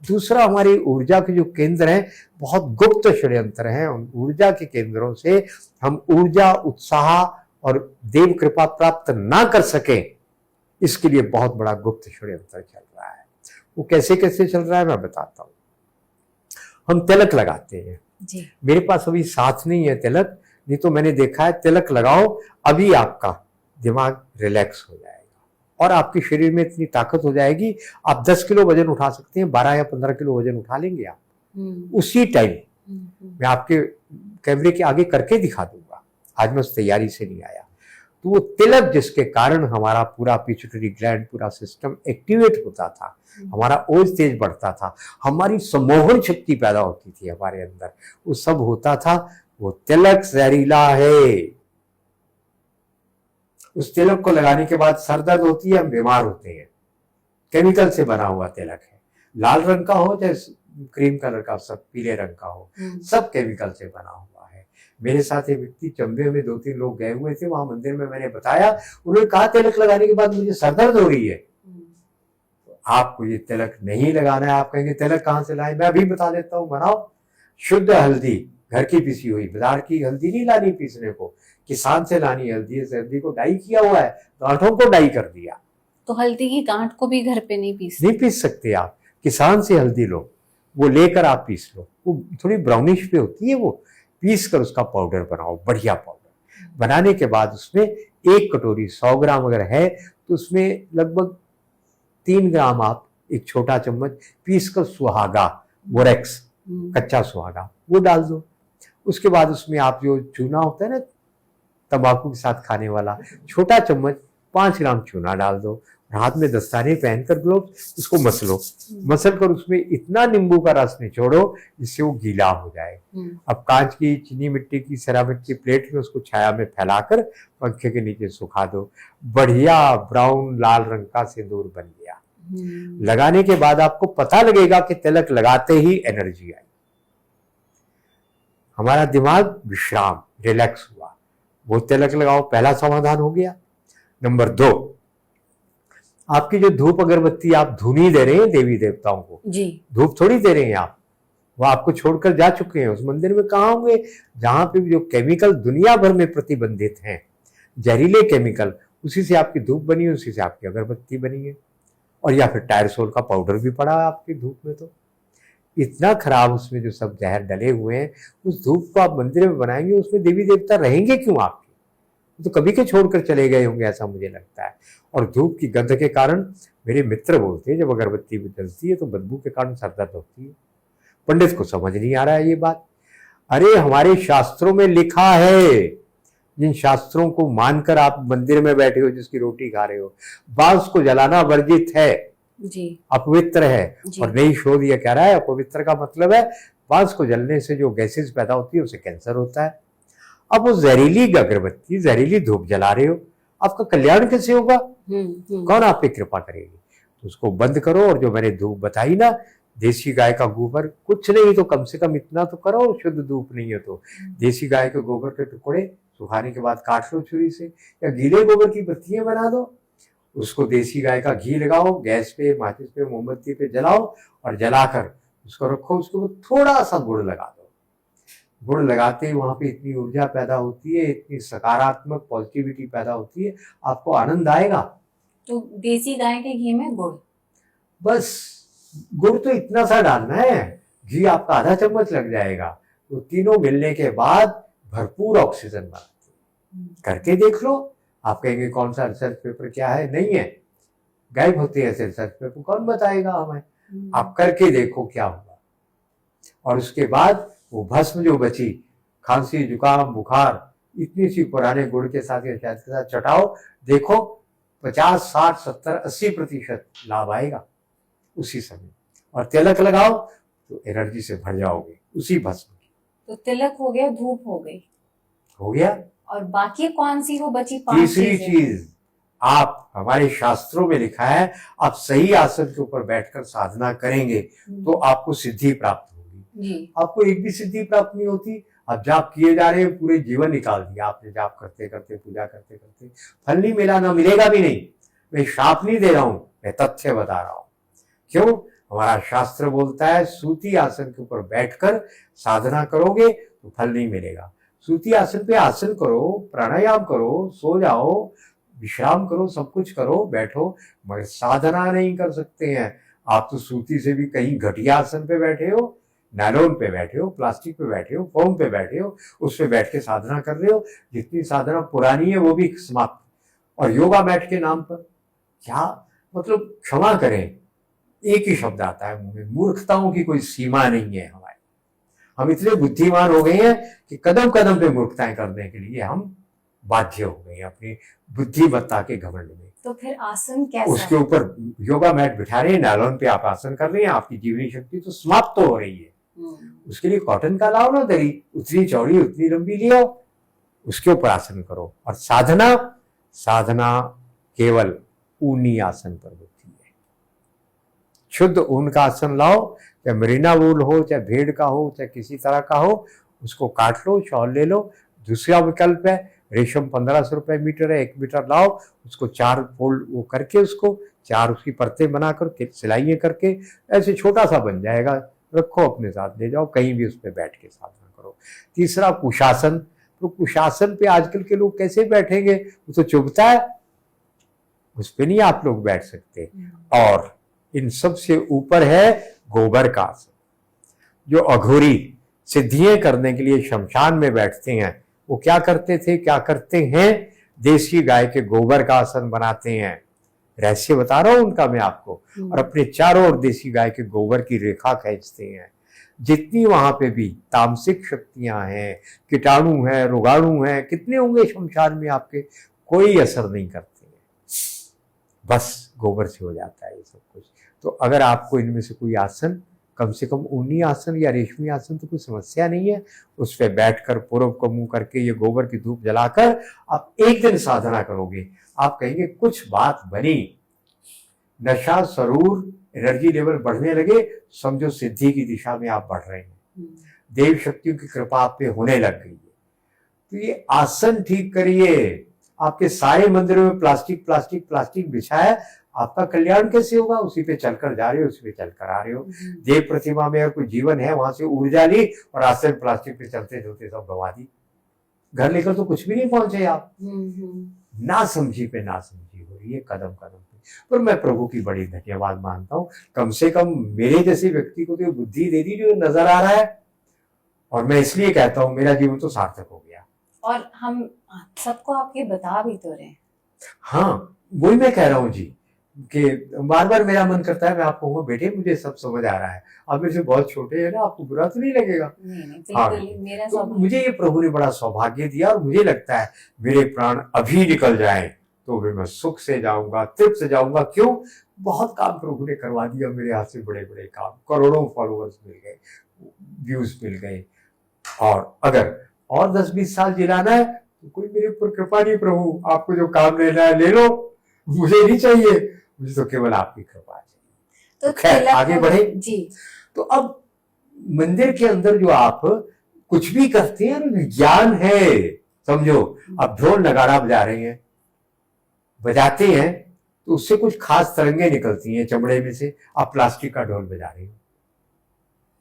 दूसरा, हमारी ऊर्जा के जो केंद्र हैं बहुत गुप्त षड्यंत्र हैं। उन ऊर्जा के केंद्रों से हम ऊर्जा, उत्साह और देव कृपा प्राप्त ना कर सके, इसके लिए बहुत बड़ा गुप्त षड्यंत्र चल रहा है। वो कैसे कैसे चल रहा है मैं बताता हूँ। हम तिलक लगाते हैं जी। मेरे पास अभी साथ नहीं है तिलक, नहीं तो मैंने देखा है तिलक लगाओ, अभी आपका दिमाग रिलैक्स हो जाएगा और आपके शरीर में इतनी ताकत हो जाएगी, आप 10 किलो वजन उठा सकते हैं, 12 या 15 किलो वजन उठा लेंगे आप उसी टाइम। मैं आपके कैमरे के आगे करके दिखा दूंगा, आज मैं उस तैयारी से नहीं आया। तो वो तिलक जिसके कारण हमारा पूरा पिट्यूटरी ग्लैंड, पूरा सिस्टम एक्टिवेट होता था, हमारा ओज तेज बढ़ता था, हमारी सम्मोहन शक्ति पैदा होती थी हमारे अंदर, वो सब होता था। वो तिलक जहरीला है। उस तिलक को लगाने के बाद सर दर्द होती है, हम बीमार होते हैं। केमिकल से बना हुआ तिलक है, लाल रंग का हो चाहे क्रीम कलर का, सब पीले रंग का हो, सब केमिकल से बना हुआ है। मेरे साथ एक व्यक्ति, चंबे में 2-3 लोग गए हुए थे, वहां मंदिर में मैंने बताया, उन्होंने कहा तिलक लगाने के बाद मुझे सर दर्द हो रही है। तो आपको ये तिलक नहीं लगाना है। आप कहेंगे तिलक कहाँ से लाए, मैं अभी बता देता हूँ। बनाओ शुद्ध हल्दी, घर की पिसी हुई, बाजार की हल्दी नहीं लानी पीसने को, किसान से लानी हल्दी। इस हल्दी को डाई किया हुआ है, गांठों को डाई कर दिया। तो हल्दी की गांठ को भी घर पे नहीं पीस सकते आप, किसान से हल्दी लो, वो लेकर आप पीस लो, वो थोड़ी ब्राउनिश पे होती है, वो पीस कर उसका पाउडर बनाओ, बढ़िया पाउडर। बनाने के बाद उसमें 1 कटोरी 100 ग्राम अगर है तो उसमें लगभग 3 ग्राम आप, एक छोटा चम्मच पीस कर सुहागा, बोरेक्स, कच्चा सुहागा, वो डाल दो। उसके बाद उसमें आप जो चूना होता है ना तंबाकू के साथ खाने वाला, छोटा चम्मच 5 ग्राम चूना डाल दो। हाथ में दस्ताने पहनकर ग्लोव्स, उसको मसलो, मसल कर उसमें इतना नींबू का रस निचोड़ो जिससे वो गीला हो जाए। अब कांच की, चीनी मिट्टी की, सेरामिक की प्लेट में उसको छाया में फैलाकर पंखे के नीचे सुखा दो। बढ़िया ब्राउन लाल रंग का सिंदूर बन गया। लगाने के बाद आपको पता लगेगा कि तिलक लगाते ही एनर्जी आई, हमारा दिमाग विश्राम, रिलैक्स हुआ। वो तिलक लगाओ, पहला समाधान हो गया। नंबर 2, आपकी जो धूप अगरबत्ती आप धूनी दे रहे हैं देवी देवताओं को जी, धूप थोड़ी दे रहे हैं आप, वो आपको छोड़कर जा चुके हैं। उस मंदिर में कहाँ होंगे जहां पे जो केमिकल दुनिया भर में प्रतिबंधित हैं, जहरीले केमिकल, उसी से आपकी धूप बनी है, उसी से आपकी अगरबत्ती बनी है। और या फिर टायरसोल का पाउडर भी पड़ा है आपकी धूप में। तो इतना खराब उसमें जो सब जहर डले हुए हैं, उस धूप को आप मंदिर में बनाएंगे, उसमें देवी देवता रहेंगे क्यों आपके? तो कभी के छोड़कर चले गए होंगे, ऐसा मुझे लगता है। और धूप की गंध के कारण, मेरे मित्र बोलते हैं, जब अगरबत्ती जलती है तो बदबू के कारण सर दर्द होती है। पंडित को समझ नहीं आ रहा है ये बात। अरे हमारे शास्त्रों में लिखा है, जिन शास्त्रों को मानकर आप मंदिर में बैठे हो, जिसकी रोटी खा रहे हो, बांस को जलाना वर्जित है जी, अपवित्र है। और नई शोध यह कह रहा है अपवित्र का मतलब है बांस को जलने से जो गैसेस पैदा होती है उसे कैंसर होता है। अब वो जहरीली अगरबत्ती, जहरीली धूप जला रहे हो, आपका कल्याण कैसे होगा? कौन आप पे कृपा करेगी? तो उसको बंद करो। और जो मैंने धूप बताई ना, देसी गाय का गोबर, कुछ नहीं तो कम से कम इतना तो करो, शुद्ध धूप नहीं है तो देसी गाय के गोबर के टुकड़े सुखाने के बाद काट लो छुरी से, या गीले गोबर की बत्तियां बना दो, उसको देसी गाय का घी लगाओ, गैस पे, माचिस पे, मोमबत्ती पे जलाओ और जलाकर उसको रखो। उसके ऊपर थोड़ा सा गुड़ लगा दो। गुड़ लगाते ही वहां पे इतनी ऊर्जा पैदा होती है, इतनी सकारात्मक पॉजिटिविटी पैदा होती है, आपको आनंद आएगा। तो देसी गाय के घी में गुड़, बस गुड़ तो इतना सा डालना है, घी आपका आधा चम्मच लग जाएगा। तो तीनों मिलने के बाद भरपूर ऑक्सीजन बनाती है। करके देख लो। आप कहेंगे कौन सा रिसर्च पेपर क्या है? नहीं है, गायब होते हैं रिसर्च पेपर, कौन बताएगा हमें? आप करके देखो क्या होगा। और उसके बाद वो भस्म जो बची, खांसी, जुकाम, बुखार, इतनी सी पुराने गुड़ के साथ या शहद के साथ चटाओ, देखो 50, 60, 70, 80% लाभ आएगा उसी समय। और तिलक लगाओ तो एनर्जी से भर जाओगे उसी भस्म की। तो तिलक हो गया, धूप हो गई, हो गया। और बाकी कौन सी वो बची? तीसरी चीज, आप, हमारे शास्त्रों में लिखा है, आप सही आसन के ऊपर बैठकर साधना करेंगे तो आपको सिद्धि प्राप्त होगी जी। आपको एक भी सिद्धि प्राप्त नहीं होती। आप जाप किए जा रहे हैं, पूरे जीवन निकाल दिया आपने जाप करते करते, पूजा करते करते, फल नहीं मिला, ना मिलेगा भी नहीं। मैं श्राप नहीं दे रहा हूं, मैं तथ्य बता रहा हूं। क्यों? हमारा शास्त्र बोलता है सूती आसन के ऊपर बैठकर साधना करोगे तो फल नहीं मिलेगा। सूती आसन पे आसन करो, प्राणायाम करो, सो जाओ, विश्राम करो, सब कुछ करो, बैठो, मगर साधना नहीं कर सकते हैं। आप तो सूती से भी कहीं घटिया आसन पे बैठे हो, नायलॉन पे बैठे हो, प्लास्टिक पे बैठे हो, फोम पे बैठे हो, उस पे बैठ के साधना कर रहे हो। जितनी साधना पुरानी है वो भी समाप्त। और योगा मैट के नाम पर क्या मतलब, क्षमा करें, एक ही शब्द आता है मुंह में, मूर्खताओं की कोई सीमा नहीं है हमारी। हम इतने बुद्धिमान हो गए हैं कि कदम कदम पे मूर्खताएं करने के लिए हम बाध्य हो गए हैं अपनी बुद्धिमत्ता के घमंड में। तो फिर आसन कैसा? उसके ऊपर योगा मैट बिठा रहे हैं, नायलॉन पे आप आसन कर रहे हैं, आपकी जीवनी शक्ति तो समाप्त तो हो रही है। उसके लिए कॉटन का लाओ ना दरी, उतनी चौड़ी उतनी लंबी ले आओ, उसके ऊपर आसन करो। और साधना केवल ऊनी आसन पर होती है। शुद्ध ऊन का आसन लाओ, चाहे मरीना वूल हो, चाहे भेड़ का हो, चाहे किसी तरह का हो, उसको काट लो, शॉल ले लो। दूसरा विकल्प है रेशम 1500 रुपए मीटर है, 1 मीटर लाओ, उसको 4 फोल्ड वो करके, उसको 4 उसकी परतें बनाकर सिलाइयाँ करके ऐसे छोटा सा बन जाएगा, रखो अपने साथ, ले जाओ कहीं भी, उस पर बैठ के साधना करो। तीसरा कुशासन। तो कुशासन पे आजकल के लोग कैसे बैठेंगे, वो तो चुभता है, उस पे नहीं आप लोग बैठ सकते। और इन सब से ऊपर है गोबर का आसन। जो अघोरी सिद्धियां करने के लिए शमशान में बैठते हैं, वो क्या करते थे, क्या करते हैं, देसी गाय के गोबर का आसन बनाते हैं। रहस्य बता रहा हूं उनका मैं आपको। और अपने चारों ओर देसी गाय के गोबर की रेखा खींचते हैं। जितनी वहां पे भी तामसिक शक्तियां हैं, कीटाणु हैं, रोगाणु हैं, कितने होंगे शमशान में आपके, कोई असर नहीं करते हैं, बस गोबर से हो जाता है ये सब कुछ। तो अगर आपको इनमें से कोई आसन, कम से कम ऊनी आसन या रेशमी आसन, तो कोई समस्या नहीं है, उस पर बैठकर पूर्व को मुंह करके ये गोबर की धूप जलाकर आप एक दिन साधना करोगे, आप कहेंगे कुछ बात बनी, नशा, सरूर, एनर्जी लेवल बढ़ने लगे, समझो सिद्धि की दिशा में आप बढ़ रहे हैं, देव शक्तियों की कृपा आप पे होने लग गई है। तो ये आसन ठीक करिए। आपके सारे मंदिरों में प्लास्टिक प्लास्टिक प्लास्टिक बिछा है, आपका कल्याण कैसे होगा? उसी पे चलकर जा रहे हो, उसी पे चलकर आ रहे हो। देव प्रतिमा में अगर कोई जीवन है, वहां से ऊर्जा ली और आसन प्लास्टिक पे चलते चलते सब गवा दी, घर लेकर तो कुछ भी नहीं पहुंचे आप। ना समझी पे ना समझी हो रही है कदम कदम पे। पर मैं प्रभु की बड़ी धन्यवाद मानता हूँ, कम से कम मेरे जैसे व्यक्ति को तो बुद्धि दे दी जो नजर आ रहा है, और मैं इसलिए कहता हूँ मेरा जीवन तो सार्थक हो गया। और हम सबको आपके बता भी तो रहे। हाँ, वही मैं कह रहा हूँ जी, कि बार बार मेरा मन करता है मैं आपको कहूँगा बेटे मुझे सब समझ आ रहा है, आप मेरे से बहुत छोटे हैं ना, आपको बुरा तो नहीं लगेगा? नहीं, हाँ, मेरा तो मुझे ये प्रभु ने बड़ा सौभाग्य दिया, और मुझे लगता है मेरे प्राण अभी निकल जाए तो फिर मैं सुख से जाऊंगा, तृप्त से जाऊंगा। क्यों? बहुत काम प्रभु ने करवा दिया मेरे हाथ से, बड़े बड़े काम, करोड़ों फॉलोअर्स मिल गए, व्यूज मिल गए। और अगर और 10-20 साल जिलाना है तो कोई मेरे ऊपर कृपा नहीं, प्रभु आपको जो काम लेना है ले लो, मुझे नहीं चाहिए, मुझे तो केवल आपकी कृपा चाहिए। तो खैर आगे बढ़े जी। तो अब मंदिर के अंदर जो आप कुछ भी करते हैं विज्ञान है, समझो। आप ढोल नगाड़ा बजा रहे हैं, बजाते हैं तो उससे कुछ खास तरंगे निकलती हैं चमड़े में से, आप प्लास्टिक का ढोल बजा रहे हो।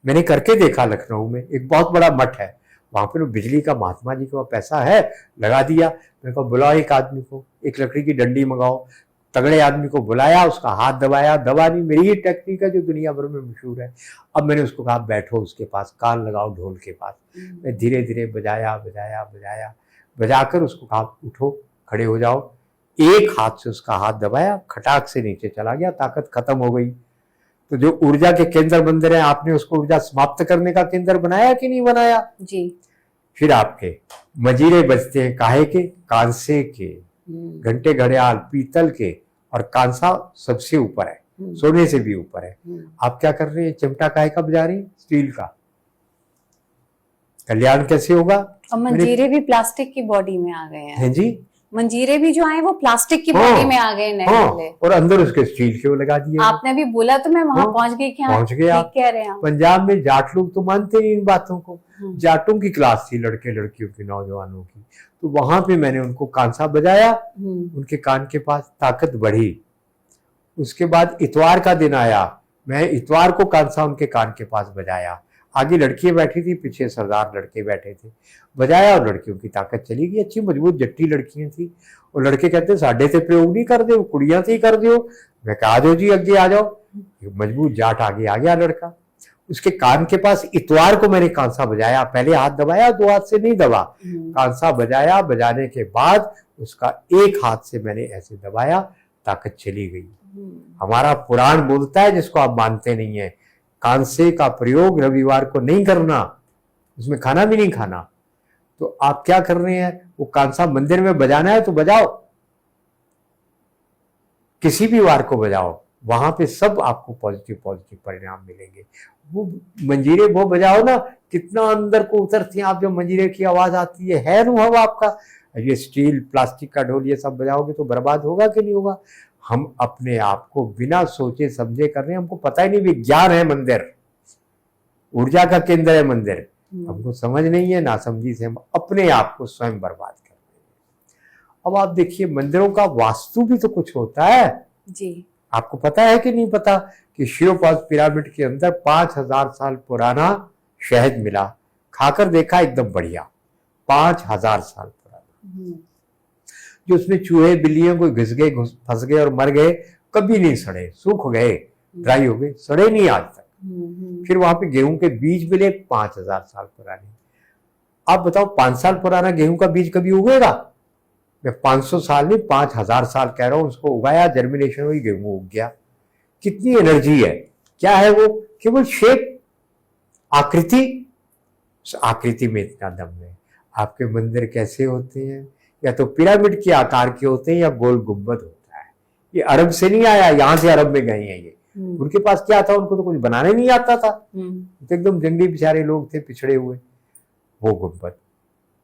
मैंने करके देखा, लखनऊ में एक बहुत बड़ा मठ है, वहां पर बिजली का, महात्मा जी का पैसा है, लगा दिया। मैंने कहा बुलाओ एक आदमी को, एक लकड़ी की डंडी मंगाओ, तगड़े आदमी को बुलाया, उसका हाथ दबाया, दबा नहीं, मेरी ये टेक्निक है जो दुनिया भर में मशहूर है। अब मैंने उसको कहा बैठो उसके पास, कान लगाओ ढोल के पास। मैं धीरे धीरे बजाया बजाया बजाया, बजाकर उसको कहा उठो, खड़े हो जाओ। एक हाथ से उसका हाथ दबाया, खटाक से नीचे चला गया, ताकत खत्म हो गई। तो जो ऊर्जा के केंद्र मंदिर है, आपने उसको ऊर्जा समाप्त करने का केंद्र बनाया कि नहीं बनाया जी? फिर आपके मजीरे बजते हैं काहे के? कांसे के। घंटे घड़ियाल पीतल के, और कांसा सबसे ऊपर है, सोने से भी ऊपर है। आप क्या कर रहे हैं? चिमटा काहे का बजा रही? स्टील का। कल्याण कैसे होगा? और मंजीरे भी प्लास्टिक की बॉडी में आ गए हैं जी, मंजीरे भी जो आए वो प्लास्टिक की बॉडी में आ गए, नए वाले। और अंदर उसके स्टील के वो लगा दिए। आपने भी बोला तो मैं वहां पहुंच गई। पहुंच गए आप। कह रहे हैं पंजाब में जाट लोग तो मानते नहीं इन बातों को। जाटों की क्लास थी, लड़के लड़कियों की, नौजवानों की, तो वहां पे मैंने उनको कांसा बजाया, उनके कान के पास ताकत बढ़ी। उसके बाद इतवार का दिन आया, मैं इतवार को कांसा उनके कान के पास बजाया, आगे लड़कियां बैठी थी, पीछे सरदार लड़के बैठे थे, बजाया और लड़कियों की ताकत चली गई। अच्छी मजबूत जट्टी लड़कियां थी। और लड़के कहते साढ़े से प्रयोग नहीं कर दो, कुड़ियां से ही कर दो। मैं कहा दो जी आगे आ जाओ। मजबूत जाट आगे आ गया लड़का, उसके कान के पास इतवार को मैंने कांसा बजाया, पहले हाथ दबाया, दो हाथ से नहीं दबा, कांसा बजाया, बजाने के बाद उसका एक हाथ से मैंने ऐसे दबाया, ताकत चली गई। हमारा पुराण बोलता है, जिसको आप मानते नहीं है, कांसे का प्रयोग रविवार को नहीं करना, उसमें खाना भी नहीं खाना। तो आप क्या कर रहे हैं, वो कांसा मंदिर में बजाना है तो बजाओ, किसी भी वार को बजाओ, वहां पे सब आपको पॉजिटिव पॉजिटिव परिणाम मिलेंगे। वो मंजीरे वो बजाओ ना, कितना अंदर को उतरती हैं आप, जब मंजीरे की आवाज आती है अनुभव आपका। ये स्टील प्लास्टिक का ढोल ये सब बजाओगे तो बर्बाद होगा कि नहीं होगा। हम अपने आप को बिना सोचे समझे कर रहे हैं, हमको पता ही नहीं विज्ञान है मंदिर, ऊर्जा का केंद्र है मंदिर, हमको समझ नहीं है, नासमझी से हम अपने आप को स्वयं बर्बाद कर रहे हैं। अब आप देखिए मंदिरों का वास्तु भी तो कुछ होता है जी। आपको पता है कि नहीं पता कि शिरोपास पिरामिड के अंदर 5000 साल पुराना शहद मिला, खाकर देखा एकदम बढ़िया, 5000 साल पुराना, जो उसमें चूहे बिल्लियों को घिस गए, फंस गए और मर गए, कभी नहीं सड़े, सूख गए, ड्राई हो गए, सड़े नहीं आज तक। फिर वहां पे गेहूं के बीज मिले 5000 साल पुराने। आप बताओ 5 साल पुराना गेहूं का बीज कभी उगेगा? मैं 500 साल नहीं 5000 साल कह रहा हूं, उसको उगाया, जर्मिनेशन हुई, गेहूं उग गया। कितनी एनर्जी है, क्या है वो? केवल शेप, आकृति, उस आकृति में इतना दम है। आपके मंदिर कैसे होते हैं? या तो पिरामिड के आकार के होते हैं या गोल गुंबद होता है। ये अरब से नहीं आया, यहां से अरब में गए हैं ये। उनके पास क्या था, उनको तो कुछ बनाने नहीं आता था, तो एकदम जंगली बेचारे लोग थे, पिछड़े हुए। वो गुंबद,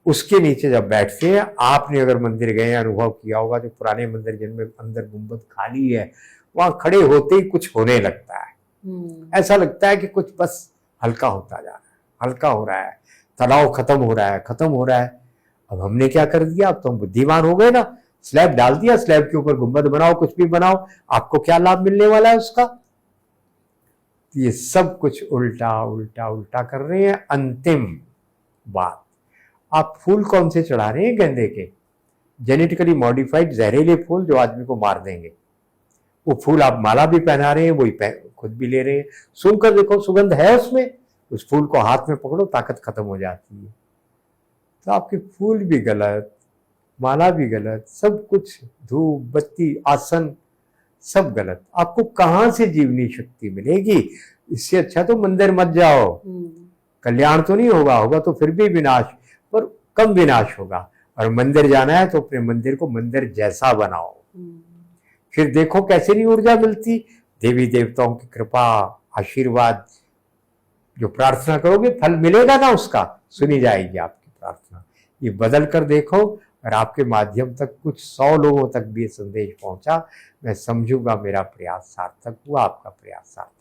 उसके नीचे जब बैठते हैं, आपने अगर मंदिर गए अनुभव किया होगा, जो पुराने मंदिर जिनमें अंदर गुंबद खाली है, वहां खड़े होते ही कुछ होने लगता है। ऐसा लगता है कि कुछ बस हल्का होता जा रहा है, हल्का हो रहा है, तनाव खत्म हो रहा है, खत्म हो रहा है। अब हमने क्या कर दिया, अब तो हम बुद्धिमान हो गए ना, स्लैब डाल दिया, स्लैब के ऊपर गुंबद बनाओ, कुछ भी बनाओ, आपको क्या लाभ मिलने वाला है उसका? ये सब कुछ उल्टा उल्टा उल्टा कर रहे हैं। अंतिम बात, आप फूल कौन से चढ़ा रहे हैं? गेंदे के, जेनेटिकली मॉडिफाइड जहरीले फूल जो आदमी को मार देंगे। वो फूल आप माला भी पहना रहे हैं, वही खुद भी ले रहे हैं। सूंघ कर देखो, सुगंध है उसमें, उस फूल को हाथ में पकड़ो, ताकत खत्म हो जाती है। तो आपके फूल भी गलत, माला भी गलत, सब कुछ, धूप बत्ती आसन सब गलत। आपको कहां से जीवनी शक्ति मिलेगी? इससे अच्छा तो मंदिर मत जाओ, कल्याण तो नहीं होगा, होगा तो फिर भी विनाश, पर कम विनाश होगा। और मंदिर जाना है तो अपने मंदिर को मंदिर जैसा बनाओ, फिर देखो कैसे नहीं ऊर्जा मिलती। देवी देवताओं की कृपा, आशीर्वाद, जो प्रार्थना करोगे फल मिलेगा ना, उसका सुनी जाएगी आपकी प्रार्थना। ये बदल कर देखो, और आपके माध्यम तक कुछ 100 लोगों तक भी ये संदेश पहुंचा, मैं समझूंगा मेरा प्रयास सार्थक हुआ, आपका प्रयास सार्थक।